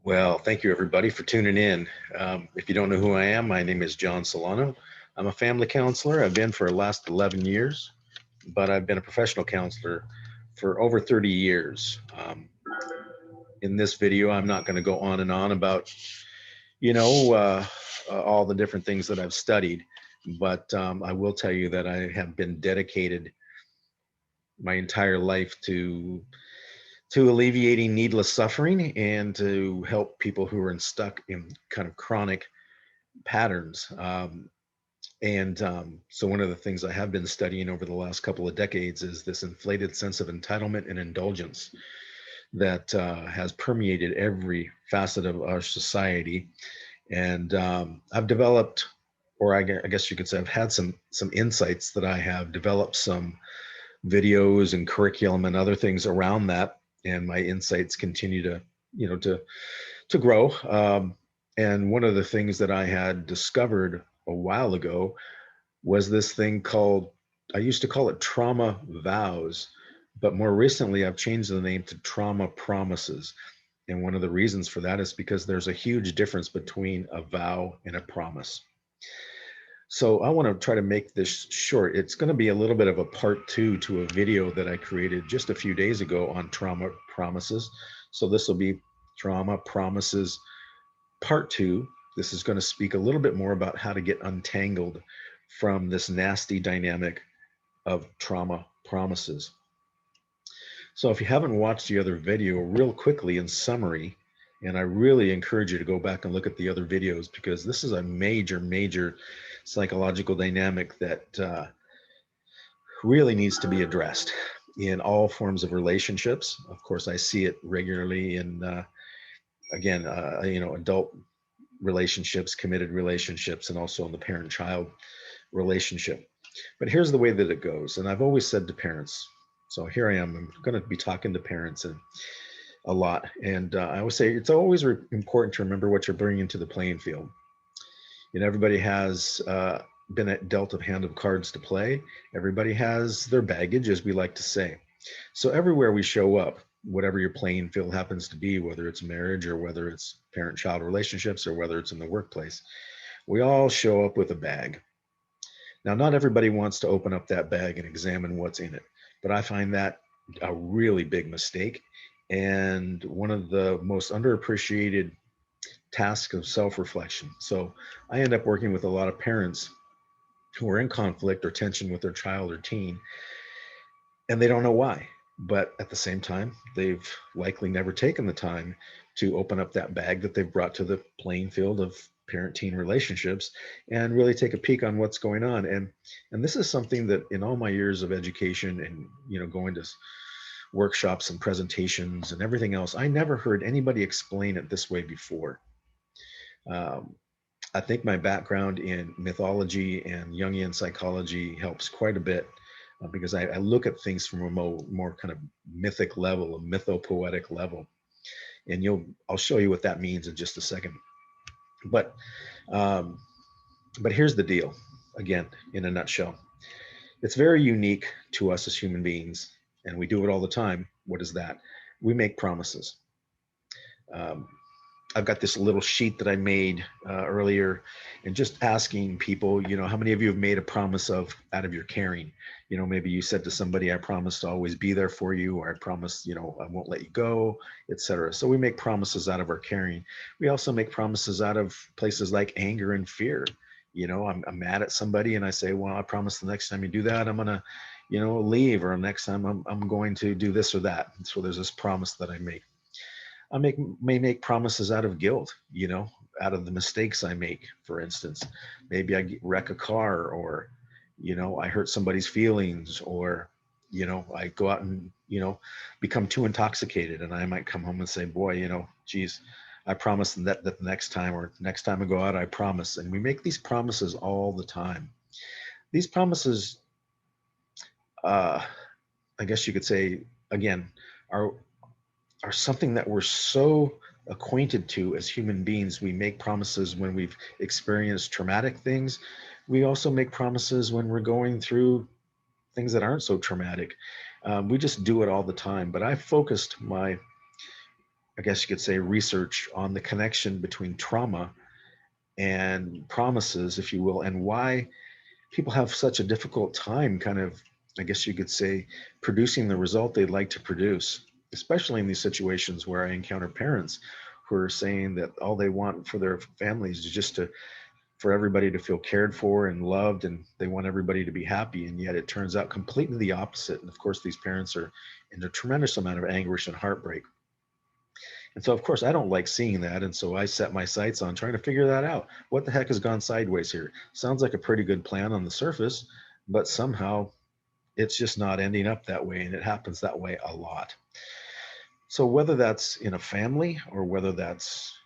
Well, thank you everybody for tuning in. If you don't know who I am, my name is John Solano. I'm a family counselor. I've been for the last 11 years, but I've been a professional counselor for over 30 years. In this video, I'm not going to go on and on about, you know, uh, all the different things that I've studied, but I will tell you that I have been dedicated my entire life to alleviating needless suffering and to help people who are stuck in kind of chronic patterns. So one of the things I have been studying over the last couple of decades is this inflated sense of entitlement and indulgence that has permeated every facet of our society. And I've developed, or I guess you could say, I've had some insights that I have developed some videos and curriculum and other things around that. And my insights continue to, you know, to grow. And one of the things that I had discovered a while ago was this thing called, I used to call it trauma vows, but more recently I've changed the name to trauma promises. And one of the reasons for that is because there's a huge difference between a vow and a promise. So I want to try to make this short. It's going to be a little bit of a part two to a video that I created just a few days ago on trauma promises. So this will be trauma promises part two. This is going to speak a little bit more about how to get untangled from this nasty dynamic of trauma promises. So if you haven't watched the other video, real quickly in summary, and I really encourage you to go back and look at the other videos because this is a major psychological dynamic that really needs to be addressed in all forms of relationships. Of course, I see it regularly in, adult relationships, committed relationships, and also in the parent-child relationship. But here's the way that it goes. And I've always said to parents, so here I am, I'm going to be talking to parents and a lot. And I always say it's always important to remember what you're bringing to the playing field. You know, everybody has been dealt a hand of cards to play. Everybody has their baggage, as we like to say. So everywhere we show up, whatever your playing field happens to be, whether it's marriage or whether it's parent-child relationships or whether it's in the workplace, we all show up with a bag. Now, not everybody wants to open up that bag and examine what's in it, but I find that a really big mistake and one of the most underappreciated tasks of self-reflection. So I end up working with a lot of parents who are in conflict or tension with their child or teen, and they don't know why. But at the same time, they've likely never taken the time to open up that bag that they've brought to the playing field of parent-teen relationships and really take a peek on what's going on. And this is something that in all my years of education and going to workshops and presentations and everything else, I never heard anybody explain it this way before. Um, I think my background in mythology and Jungian psychology helps quite a bit because I look at things from a more kind of mythic level, a mythopoetic level. And I'll show you what that means in just a second. But um, but here's the deal, again, in a nutshell. It's very unique to us as human beings, and we do it all the time. What is that? We make promises. Um, I've got this little sheet that I made earlier, and just asking people, how many of you have made a promise out of your caring? Maybe you said to somebody, I promise to always be there for you, or I promise, I won't let you go, etc. So we make promises out of our caring. We also make promises out of places like anger and fear. I'm mad at somebody and I say, well, I promise the next time you do that, I'm gonna, leave, or next time I'm going to do this or that. And so there's this promise that I make. May make promises out of guilt, out of the mistakes I make. For instance, maybe I wreck a car, or, I hurt somebody's feelings, or, I go out and, become too intoxicated, and I might come home and say, boy, geez, I promise that the next time, or next time I go out, I promise. And we make these promises all the time. These promises, I guess you could say, again, are something that we're so acquainted to as human beings. We make promises when we've experienced traumatic things. We also make promises when we're going through things that aren't so traumatic. We just do it all the time. But I focused my I guess you could say, research on the connection between trauma and promises, if you will, and why people have such a difficult time kind of, I guess you could say, producing the result they'd like to produce, especially in these situations where I encounter parents who are saying that all they want for their families is just to for everybody to feel cared for and loved, and they want everybody to be happy, and yet it turns out completely the opposite. And of course these parents are in a tremendous amount of anguish and heartbreak. And so, of course, I don't like seeing that. And so I set my sights on trying to figure that out. What the heck has gone sideways here? Sounds like a pretty good plan on the surface, but somehow it's just not ending up that way. And it happens that way a lot. So, whether that's in a family or whether that's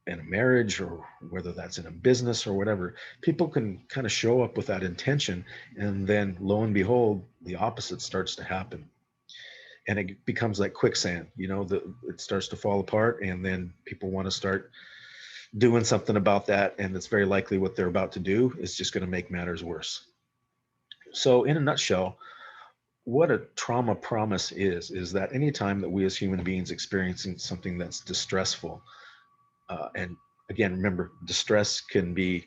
in a marriage or whether that's in a business or whatever, people can kind of show up with that intention. And then lo and behold, the opposite starts to happen. And it becomes like quicksand, it starts to fall apart. And then people want to start doing something about that, and it's very likely what they're about to do is just going to make matters worse. So in a nutshell, what a trauma promise is that anytime that we as human beings experiencing something that's distressful, and again, remember, distress can be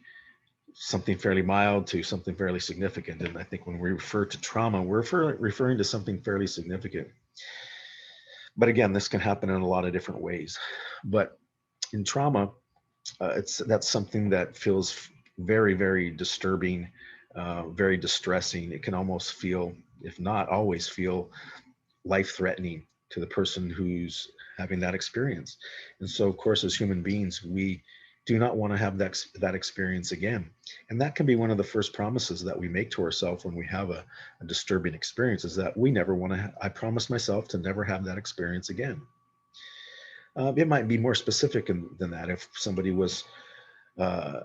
something fairly mild to something fairly significant, and I think when we refer to trauma, we're referring to something fairly significant. But again, this can happen in a lot of different ways. But in trauma, that's something that feels very, very disturbing, very distressing. It can almost feel, if not always feel, life-threatening to the person who's having that experience. And so, of course, as human beings, we do not want to have that experience again. And that can be one of the first promises that we make to ourselves when we have a disturbing experience, is that we never want to. I promise myself to never have that experience again. It might be more specific than that. If somebody was uh,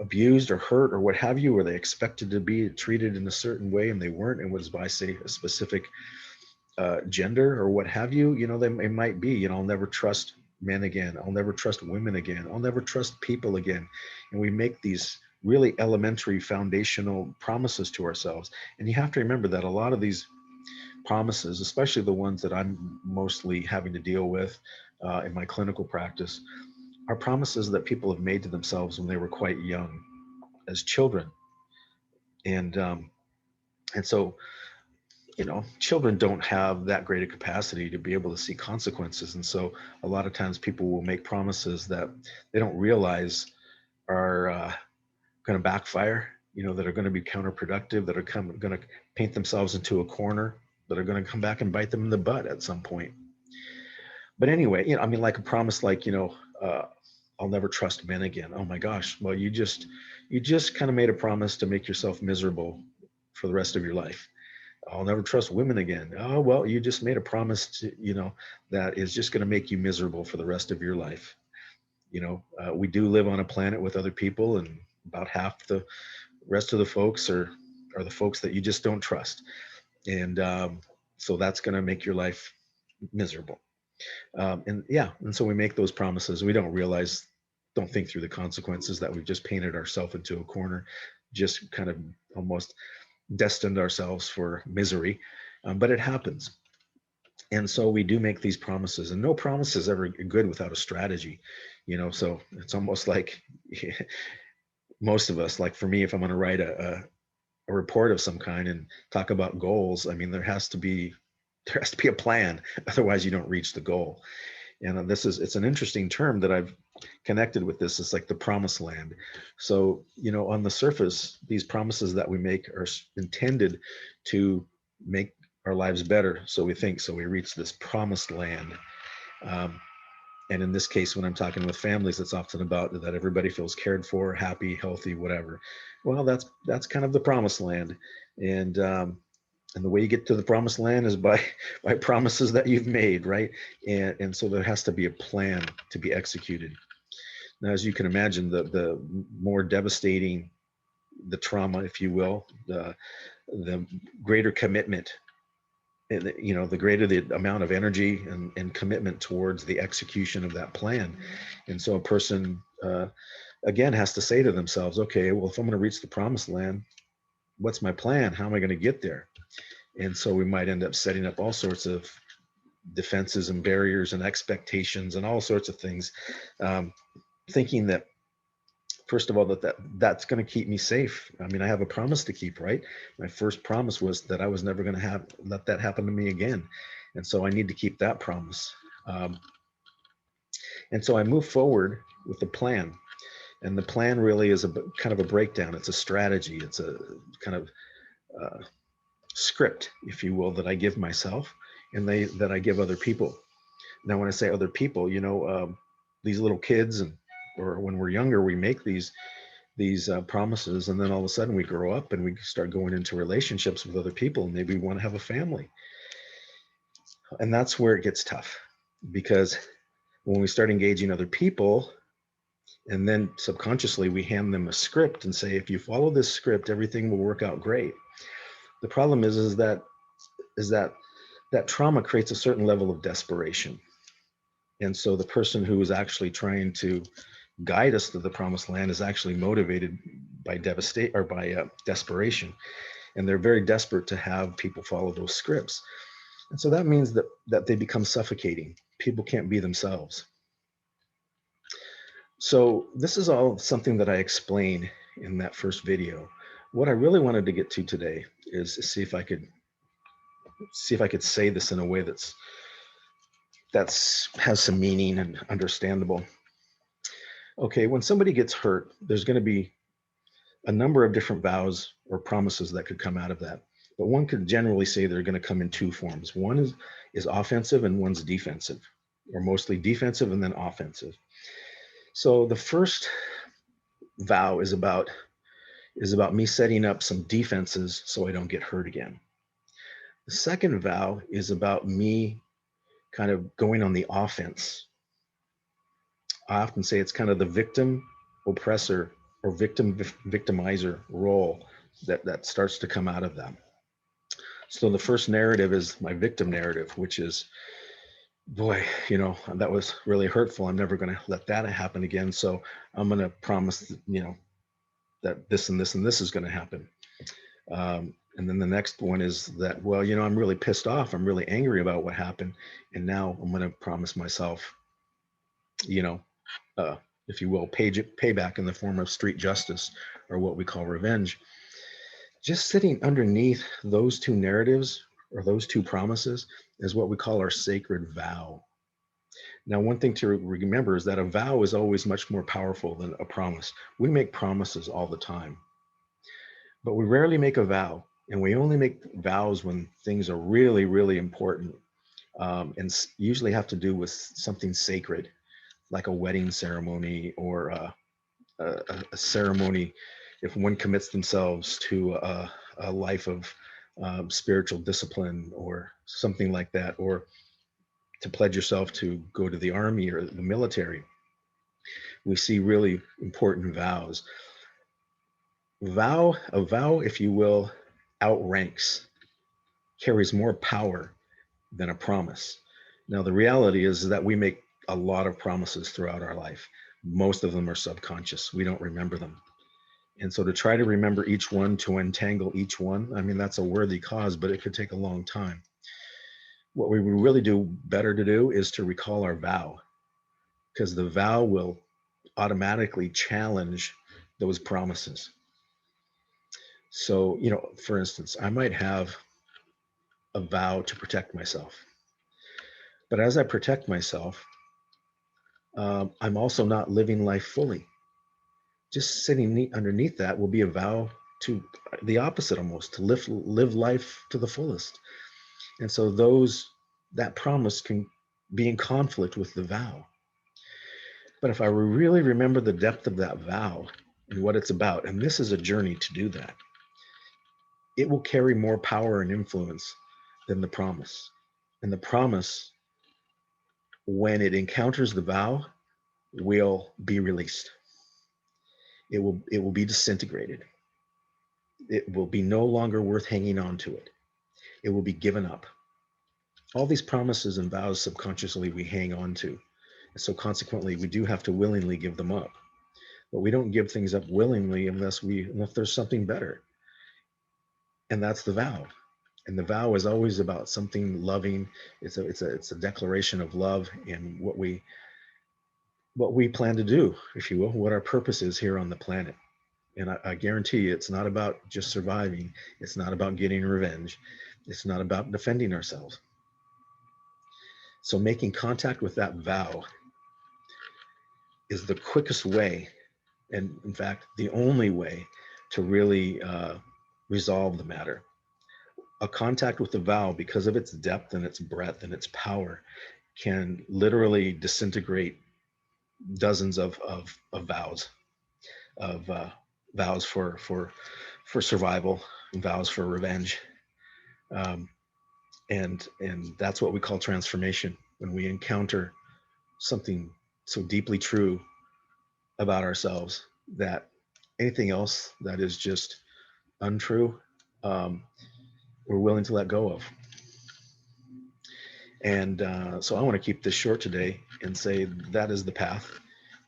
abused or hurt or what have you, or they expected to be treated in a certain way and they weren't, and was by, say, a specific gender or what have you, it might be, I'll never trust men again. I'll never trust women again. I'll never trust people again. And we make these really elementary foundational promises to ourselves. And you have to remember that a lot of these promises, especially the ones that I'm mostly having to deal with in my clinical practice, are promises that people have made to themselves when they were quite young, as children. And um, and so, children don't have that great a capacity to be able to see consequences, and so a lot of times people will make promises that they don't realize are going to backfire. That are going to be counterproductive, that are going to paint themselves into a corner, that are going to come back and bite them in the butt at some point. But anyway, I mean, like a promise, like, I'll never trust men again. Oh my gosh. Well, you just kind of made a promise to make yourself miserable for the rest of your life. I'll never trust women again. Oh, well, you just made a promise to, that is just going to make you miserable for the rest of your life. We do live on a planet with other people, and about half the rest of the folks are the folks that you just don't trust. And so that's going to make your life miserable. And yeah, and so we make those promises. We don't think through the consequences, that we've just painted ourselves into a corner, just kind of almost destined ourselves for misery. But it happens. And so we do make these promises, and no promise is ever good without a strategy, so it's almost like most of us, like for me, if I'm going to write a report of some kind and talk about goals, I mean, there has to be a plan. Otherwise you don't reach the goal. And it's an interesting term that I've connected with this. It's like the promised land. So, on the surface, these promises that we make are intended to make our lives better. So we think, so we reach this promised land. Um, and in this case, when I'm talking with families, it's often about that everybody feels cared for, happy, healthy, whatever. Well, that's kind of the promised land. And the way you get to the promised land is by by promises that you've made, right? And so there has to be a plan to be executed. Now, as you can imagine, the more devastating the trauma, if you will, the greater commitment, the greater the amount of energy and commitment towards the execution of that plan. And so a person again has to say to themselves, okay, well, if I'm going to reach the promised land, what's my plan? How am I going to get there? And so we might end up setting up all sorts of defenses and barriers and expectations and all sorts of things, thinking that, first of all, that's going to keep me safe. I mean, I have a promise to keep, right? My first promise was that I was never going to let that happen to me again. And so I need to keep that promise. And so I move forward with the plan. And the plan really is a kind of a breakdown. It's a strategy. It's a kind of script, if you will, that I give myself and that I give other people. Now, when I say other people, these little kids or when we're younger, we make these promises, and then all of a sudden we grow up and we start going into relationships with other people, and maybe we want to have a family. And that's where it gets tough, because when we start engaging other people, and then subconsciously we hand them a script and say, if you follow this script, everything will work out great. The problem is that trauma creates a certain level of desperation. And so the person who is actually trying to guide us to the promised land is actually motivated by desperation. And they're very desperate to have people follow those scripts. And so that means that they become suffocating. People can't be themselves. So this is all something that I explained in that first video. What I really wanted to get to today is see if I could say this in a way that's has some meaning and understandable. Okay, when somebody gets hurt, there's going to be a number of different vows or promises that could come out of that. But one could generally say they're going to come in two forms. One is offensive and one's defensive, or mostly defensive and then offensive. So the first vow is about me setting up some defenses so I don't get hurt again. The second vow is about me kind of going on the offense. I often say it's kind of the victim, oppressor, or victimizer role that starts to come out of them. So the first narrative is my victim narrative, which is, boy, that was really hurtful. I'm never going to let that happen again. So I'm going to promise, that this and this and this is going to happen. And then the next one is that, well, I'm really pissed off. I'm really angry about what happened. And now I'm going to promise myself, if you will, payback in the form of street justice, or what we call revenge. Just sitting underneath those two narratives or those two promises is what we call our sacred vow. Now, one thing to remember is that a vow is always much more powerful than a promise. We make promises all the time, but we rarely make a vow. And we only make vows when things are really, really important, and usually have to do with something sacred, like a wedding ceremony or a ceremony if one commits themselves to a life of spiritual discipline or something like that, or to pledge yourself to go to the army or the military. We see really important vows. A vow, if you will, outranks, carries more power than a promise. Now, the reality is that we make a lot of promises throughout our life. Most of them are subconscious. We don't remember them. And so to try to remember each one, to untangle each one, I mean, that's a worthy cause, but it could take a long time. What we would really do better to do is to recall our vow, because the vow will automatically challenge those promises. So, for instance, I might have a vow to protect myself. But as I protect myself, I'm also not living life fully. Just sitting underneath that will be a vow to the opposite, almost, to live life to the fullest. And so that promise can be in conflict with the vow. But if I really remember the depth of that vow and what it's about, and this is a journey to do that, it will carry more power and influence than the promise. And the promise, when it encounters the vow, will be released. It will be disintegrated. It will be no longer worth hanging on to it. It will be given up. All these promises and vows subconsciously we hang on to. And so consequently, we do have to willingly give them up. But we don't give things up willingly unless there's something better. And that's the vow. And the vow is always about something loving. It's a declaration of love and what we plan to do, if you will, what our purpose is here on the planet. And I guarantee you, it's not about just surviving. It's not about getting revenge. It's not about defending ourselves. So making contact with that vow is the quickest way, and in fact, the only way to really resolve the matter. A contact with the vow, because of its depth and its breadth and its power, can literally disintegrate dozens of vows, of vows for survival, vows for revenge, um, and that's what we call transformation. When we encounter something so deeply true about ourselves that anything else that is just untrue, um, we're willing to let go of. And so I want to keep this short today and say that is the path.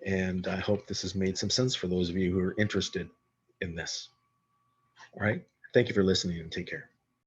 And I hope this has made some sense for those of you who are interested in this. All right. Thank you for listening and take care.